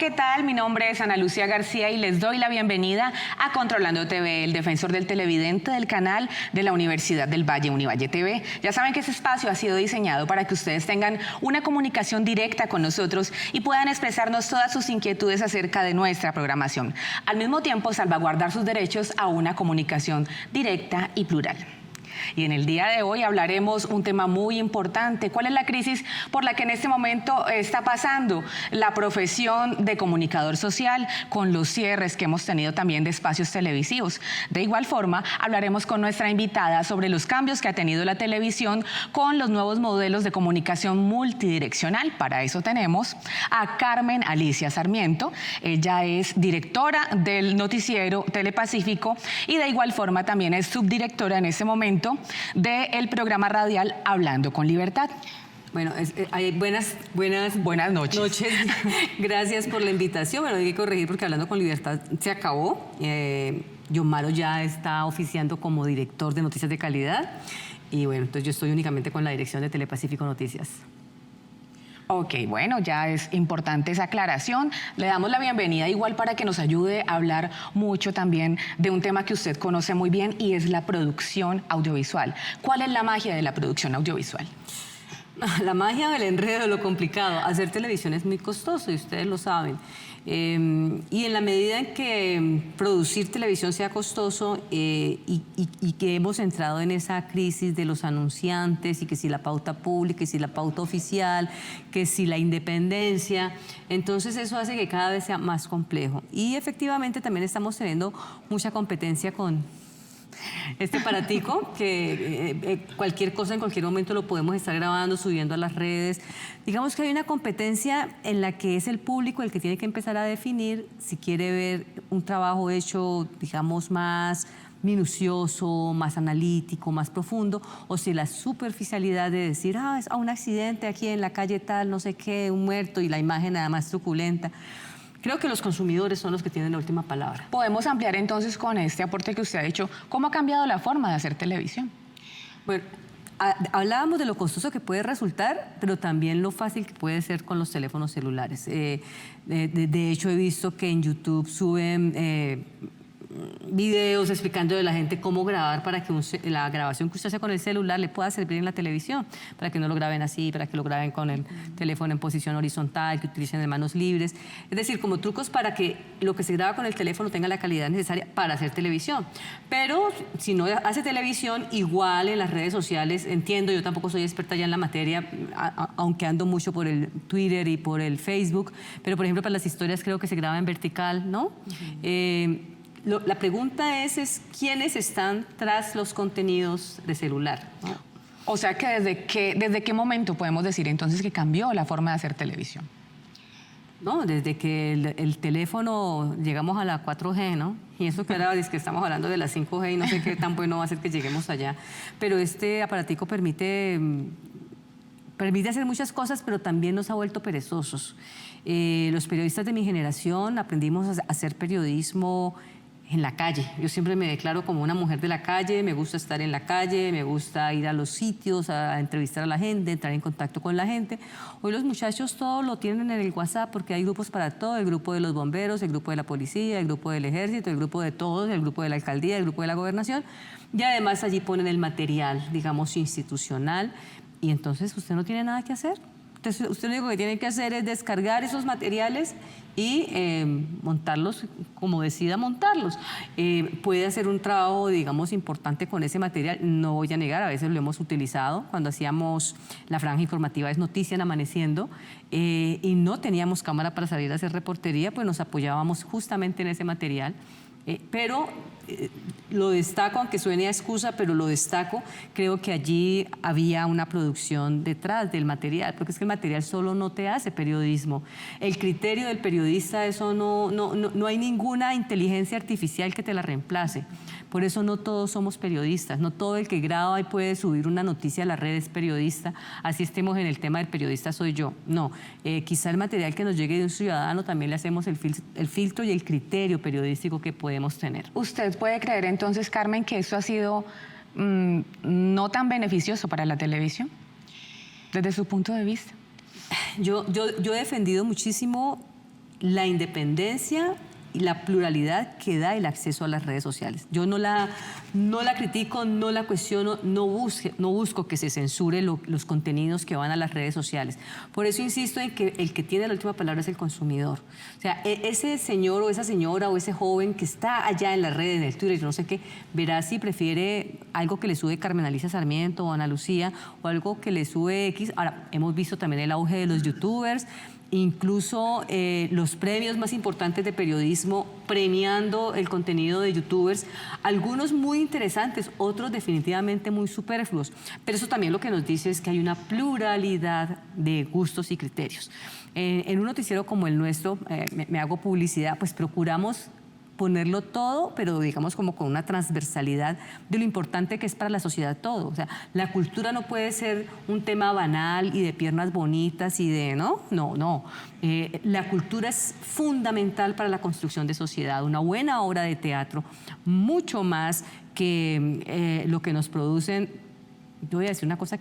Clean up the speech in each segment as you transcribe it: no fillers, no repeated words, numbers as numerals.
¿qué tal? Mi nombre es Ana Lucía García y les doy la bienvenida a Controlando TV, el defensor del televidente del canal de la Universidad del Valle, Univalle TV. Ya saben que ese espacio ha sido diseñado para que ustedes tengan una comunicación directa con nosotros y puedan expresarnos todas sus inquietudes acerca de nuestra programación. Al mismo tiempo, salvaguardar sus derechos a una comunicación directa y plural. Y en el día de hoy hablaremos un tema muy importante. ¿Cuál es la crisis por la que en este momento está pasando la profesión de comunicador social con los cierres que hemos tenido también de espacios televisivos? De igual forma, hablaremos con nuestra invitada sobre los cambios que ha tenido la televisión con los nuevos modelos de comunicación multidireccional. Para eso tenemos a Carmen Alicia Sarmiento. Ella es directora del noticiero Telepacífico y de igual forma también es subdirectora en este momento del programa radial Hablando con Libertad. Bueno, buenas noches. Gracias por la invitación. Bueno, hay que corregir porque Hablando con Libertad se acabó. John Maro ya está oficiando como director de Noticias de Calidad. Y bueno, entonces yo estoy únicamente con la dirección de Telepacífico Noticias. Ok, bueno, ya es importante esa aclaración. Le damos la bienvenida igual para que nos ayude a hablar mucho también de un tema que usted conoce muy bien y es la producción audiovisual. ¿Cuál es la magia de la producción audiovisual? La magia del enredo, lo complicado. Hacer televisión es muy costoso y ustedes lo saben. Y en la medida en que producir televisión sea costoso y que hemos entrado en esa crisis de los anunciantes y que si la pauta pública y si la pauta oficial, que si la independencia, entonces eso hace que cada vez sea más complejo. Y efectivamente también estamos teniendo mucha competencia con este aparatico, que cualquier cosa en cualquier momento lo podemos estar grabando, subiendo a las redes. Digamos que hay una competencia en la que es el público el que tiene que empezar a definir si quiere ver un trabajo hecho, digamos, más minucioso, más analítico, más profundo, o si la superficialidad de decir, es un accidente aquí en la calle tal, no sé qué, un muerto y la imagen nada más truculenta. Creo que los consumidores son los que tienen la última palabra. Podemos ampliar entonces con este aporte que usted ha hecho, ¿cómo ha cambiado la forma de hacer televisión? Bueno, hablábamos de lo costoso que puede resultar, pero también lo fácil que puede ser con los teléfonos celulares. De hecho, he visto que en YouTube suben videos explicando a la gente cómo grabar para que la grabación que usted hace con el celular le pueda servir en la televisión, para que no lo graben así, para que lo graben con el teléfono en posición horizontal, que utilicen las manos libres. Es decir, como trucos para que lo que se graba con el teléfono tenga la calidad necesaria para hacer televisión. Pero si no hace televisión, igual en las redes sociales, entiendo, yo tampoco soy experta ya en la materia, aunque ando mucho por el Twitter y por el Facebook, pero por ejemplo para las historias creo que se graba en vertical, ¿no? La pregunta es quiénes están tras los contenidos de celular, ¿no? O sea que ¿desde qué momento podemos decir entonces que cambió la forma de hacer televisión? No, desde que el teléfono llegamos a la 4G, ¿no? Y eso que ahora es que estamos hablando de la 5G y no sé qué tan bueno va a ser que lleguemos allá. Pero este aparatico permite hacer muchas cosas, pero también nos ha vuelto perezosos. Los periodistas de mi generación aprendimos a hacer periodismo en la calle. Yo siempre me declaro como una mujer de la calle, me gusta estar en la calle, me gusta ir a los sitios, a entrevistar a la gente, entrar en contacto con la gente. Hoy los muchachos todo lo tienen en el WhatsApp porque hay grupos para todo, el grupo de los bomberos, el grupo de la policía, el grupo del ejército, el grupo de todos, el grupo de la alcaldía, el grupo de la gobernación, y además allí ponen el material, digamos, institucional, y entonces usted no tiene nada que hacer. Entonces, usted lo único que tiene que hacer es descargar esos materiales y montarlos como decida montarlos. Puede hacer un trabajo, digamos, importante con ese material. No voy a negar, a veces lo hemos utilizado. Cuando hacíamos la franja informativa Es Noticia en Amaneciendo y no teníamos cámara para salir a hacer reportería, pues nos apoyábamos justamente en ese material. Pero lo destaco, aunque suene a excusa, pero lo destaco, creo que allí había una producción detrás del material, porque es que el material solo no te hace periodismo. El criterio del periodista, eso no hay ninguna inteligencia artificial que te la reemplace. Por eso no todos somos periodistas, no todo el que graba y puede subir una noticia a la red es periodista, así estemos en el tema del periodista soy yo. No, quizá el material que nos llegue de un ciudadano también le hacemos el filtro y el criterio periodístico que podemos tener. ¿Usted puede creer entonces, Carmen, que esto ha sido no tan beneficioso para la televisión, desde su punto de vista? Yo he defendido muchísimo la independencia y la pluralidad que da el acceso a las redes sociales. Yo no la critico, no la cuestiono, no busco que se censure los contenidos que van a las redes sociales. Por eso insisto en que el que tiene la última palabra es el consumidor. O sea, ese señor o esa señora o ese joven que está allá en las redes, en el Twitter, yo no sé qué, verá si prefiere algo que le sube Carmen Alicia Sarmiento o Ana Lucía o algo que le sube X. Ahora, hemos visto también el auge de los youtubers, incluso los premios más importantes de periodismo premiando el contenido de youtubers, algunos muy interesantes, otros definitivamente muy superfluos. Pero eso también lo que nos dice es que hay una pluralidad de gustos y criterios. En un noticiero como el nuestro, me hago publicidad, pues procuramos ponerlo todo, pero digamos como con una transversalidad de lo importante que es para la sociedad todo. O sea, la cultura no puede ser un tema banal y de piernas bonitas y de, ¿no? No. La cultura es fundamental para la construcción de sociedad. Una buena obra de teatro, mucho más que lo que nos producen. Yo voy a decir una cosa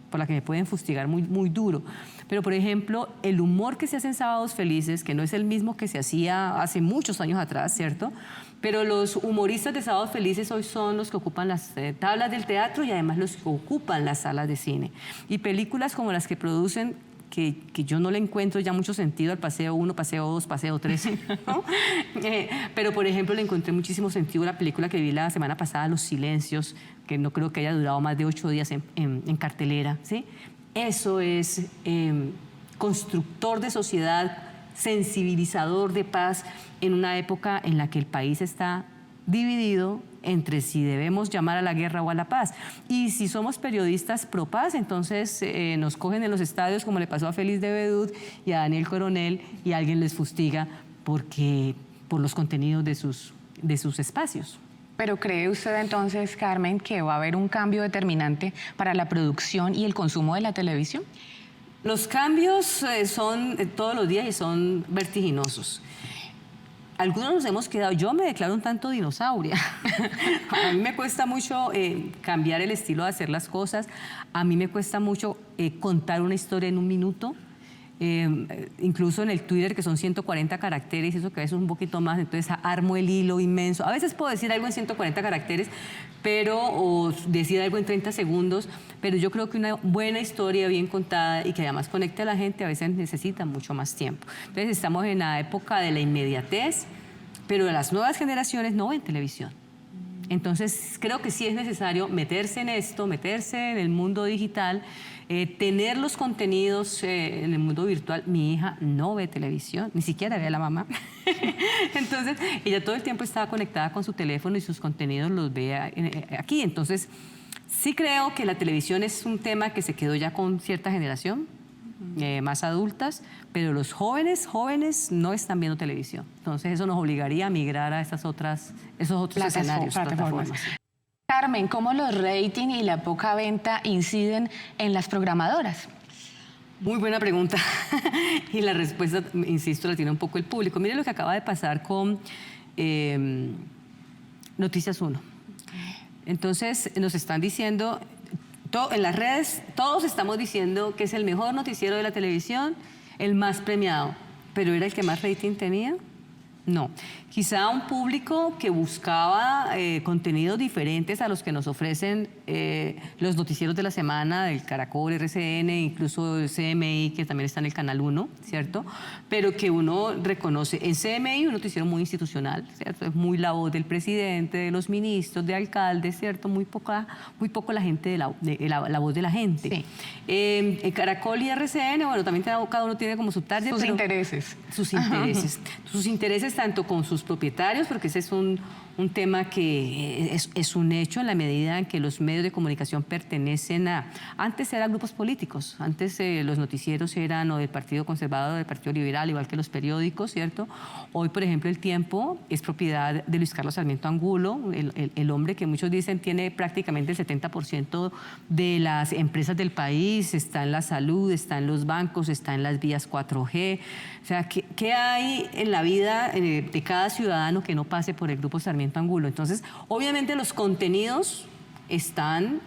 por la que me pueden fustigar muy duro. Pero, por ejemplo, el humor que se hace en Sábados Felices, que no es el mismo que se hacía hace muchos años atrás, ¿cierto? Pero los humoristas de Sábados Felices hoy son los que ocupan las tablas del teatro y además los que ocupan las salas de cine. Y películas como las que producen, que yo no le encuentro ya mucho sentido al Paseo 1, Paseo 2, Paseo 3, ¿no? Pero, por ejemplo, le encontré muchísimo sentido a la película que vi la semana pasada, Los Silencios, que no creo que haya durado más de 8 días en cartelera, ¿sí? Eso es constructor de sociedad, sensibilizador de paz en una época en la que el país está dividido entre si debemos llamar a la guerra o a la paz. Y si somos periodistas pro paz, entonces nos cogen en los estadios como le pasó a Félix de Bedut y a Daniel Coronel y alguien les fustiga por los contenidos de sus espacios. ¿Pero cree usted entonces, Carmen, que va a haber un cambio determinante para la producción y el consumo de la televisión? Los cambios son todos los días y son vertiginosos. Algunos nos hemos quedado, yo me declaro un tanto dinosauria. A mí me cuesta mucho cambiar el estilo de hacer las cosas. A mí me cuesta mucho contar una historia en un minuto. Incluso en el Twitter, que son 140 caracteres, eso que a veces es un poquito más, entonces armo el hilo inmenso. A veces puedo decir algo en 140 caracteres, o decir algo en 30 segundos, pero yo creo que una buena historia bien contada y que además conecte a la gente a veces necesita mucho más tiempo. Entonces estamos en la época de la inmediatez, pero las nuevas generaciones no ven televisión. Entonces creo que sí es necesario meterse en esto, meterse en el mundo digital, tener los contenidos en el mundo virtual. Mi hija no ve televisión, ni siquiera ve a la mamá. Entonces ella todo el tiempo está conectada con su teléfono y sus contenidos los ve aquí. Entonces sí creo que la televisión es un tema que se quedó ya con cierta generación, más adultas, pero los jóvenes no están viendo televisión. Entonces eso nos obligaría a migrar a esos otros escenarios, plataformas. Carmen, ¿cómo los rating y la poca venta inciden en las programadoras? Muy buena pregunta. Y la respuesta, insisto, la tiene un poco el público. Mire lo que acaba de pasar con Noticias 1. Entonces nos están diciendo, en las redes, todos estamos diciendo que es el mejor noticiero de la televisión, el más premiado. ¿Pero era el que más rating tenía? No. Quizá un público que buscaba contenidos diferentes a los que nos ofrecen los noticieros de la semana, del Caracol, RCN, incluso el CMI, que también está en el Canal 1, ¿cierto? Pero que uno reconoce. En CMI un noticiero muy institucional, ¿cierto? Es muy la voz del presidente, de los ministros, de alcaldes, ¿cierto? Muy poco la gente la voz de la gente. Sí. En Caracol y RCN, bueno, también cada uno tiene como su target. Sus intereses. Sus intereses. Sus intereses tanto con sus propietarios, porque ese es un tema que es un hecho en la medida en que los medios de comunicación pertenecen antes eran grupos políticos, antes los noticieros eran o del Partido Conservador o del Partido Liberal, igual que los periódicos, ¿cierto? Hoy, por ejemplo, El Tiempo es propiedad de Luis Carlos Sarmiento Angulo, el hombre que muchos dicen tiene prácticamente el 70% de las empresas del país, está en la salud, está en los bancos, está en las vías 4G. O sea, ¿qué hay en la vida de cada ciudadano que no pase por el Grupo Sarmiento Angulo? Entonces, obviamente los contenidos están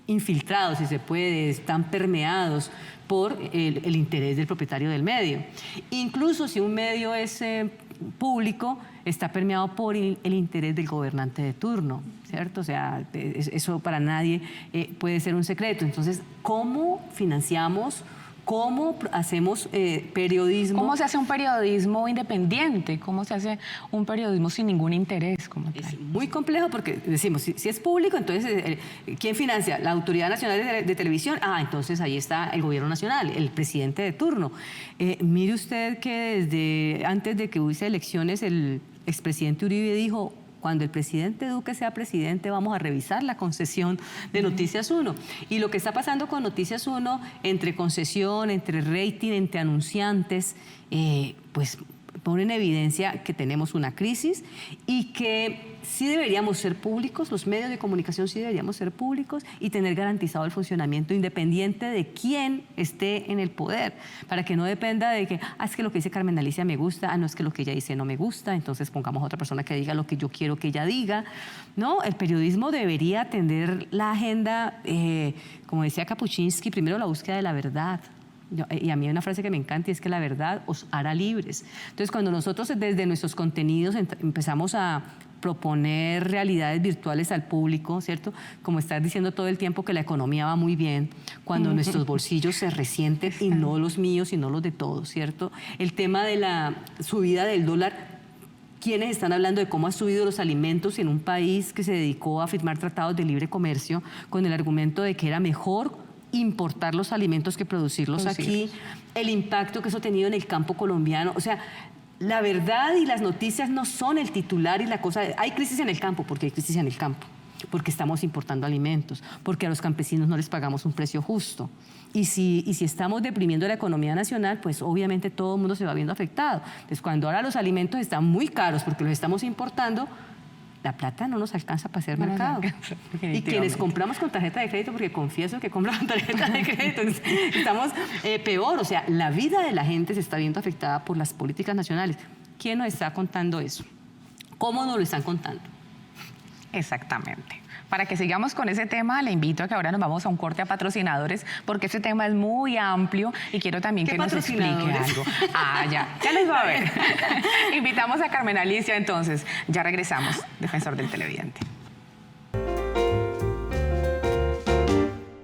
infiltrados, si se puede, están permeados por el interés del propietario del medio. Incluso si un medio es público, está permeado por el interés del gobernante de turno, ¿cierto? O sea, eso para nadie puede ser un secreto. Entonces, ¿cómo financiamos? ¿Cómo hacemos periodismo? ¿Cómo se hace un periodismo independiente? ¿Cómo se hace un periodismo sin ningún interés como tal? Es muy complejo porque decimos, si es público, entonces, ¿quién financia? La Autoridad Nacional de Televisión. Ah, entonces ahí está el gobierno nacional, el presidente de turno. Mire usted que desde antes de que hubiese elecciones, el expresidente Uribe dijo: cuando el presidente Duque sea presidente, vamos a revisar la concesión de Noticias 1. Y lo que está pasando con Noticias 1, entre concesión, entre rating, entre anunciantes, pues pone en evidencia que tenemos una crisis y que sí deberíamos ser públicos, los medios de comunicación sí deberíamos ser públicos y tener garantizado el funcionamiento independiente de quién esté en el poder, para que no dependa de que, es que lo que dice Carmen Alicia me gusta, no, es que lo que ella dice no me gusta, entonces pongamos a otra persona que diga lo que yo quiero que ella diga. No, el periodismo debería atender la agenda, como decía Kapuczynski, primero la búsqueda de la verdad. Y a mí hay una frase que me encanta y es que la verdad os hará libres. Entonces, cuando nosotros desde nuestros contenidos empezamos a proponer realidades virtuales al público, ¿cierto? Como estar diciendo todo el tiempo que la economía va muy bien, cuando nuestros bolsillos se resienten y no los míos, sino los de todos, ¿cierto? El tema de la subida del dólar. ¿Quiénes están hablando de cómo han subido los alimentos en un país que se dedicó a firmar tratados de libre comercio con el argumento de que era mejor importar los alimentos que producirlos aquí, el impacto que eso ha tenido en el campo colombiano? O sea, la verdad y las noticias no son el titular y la cosa. Hay crisis en el campo, porque hay crisis en el campo, porque estamos importando alimentos, porque a los campesinos no les pagamos un precio justo. Y si estamos deprimiendo la economía nacional, pues obviamente todo el mundo se va viendo afectado. Entonces, cuando ahora los alimentos están muy caros porque los estamos importando, la plata no nos alcanza para hacer mercado. Y quienes compramos con tarjeta de crédito, porque confieso que compro con tarjeta de crédito, estamos peor. O sea, la vida de la gente se está viendo afectada por las políticas nacionales. ¿Quién nos está contando eso? ¿Cómo nos lo están contando? Exactamente. Para que sigamos con ese tema, le invito a que ahora nos vamos a un corte a patrocinadores, porque este tema es muy amplio y quiero también que nos explique algo. Ya les va a ver. Invitamos a Carmen Alicia entonces. Ya regresamos, defensor del televidente.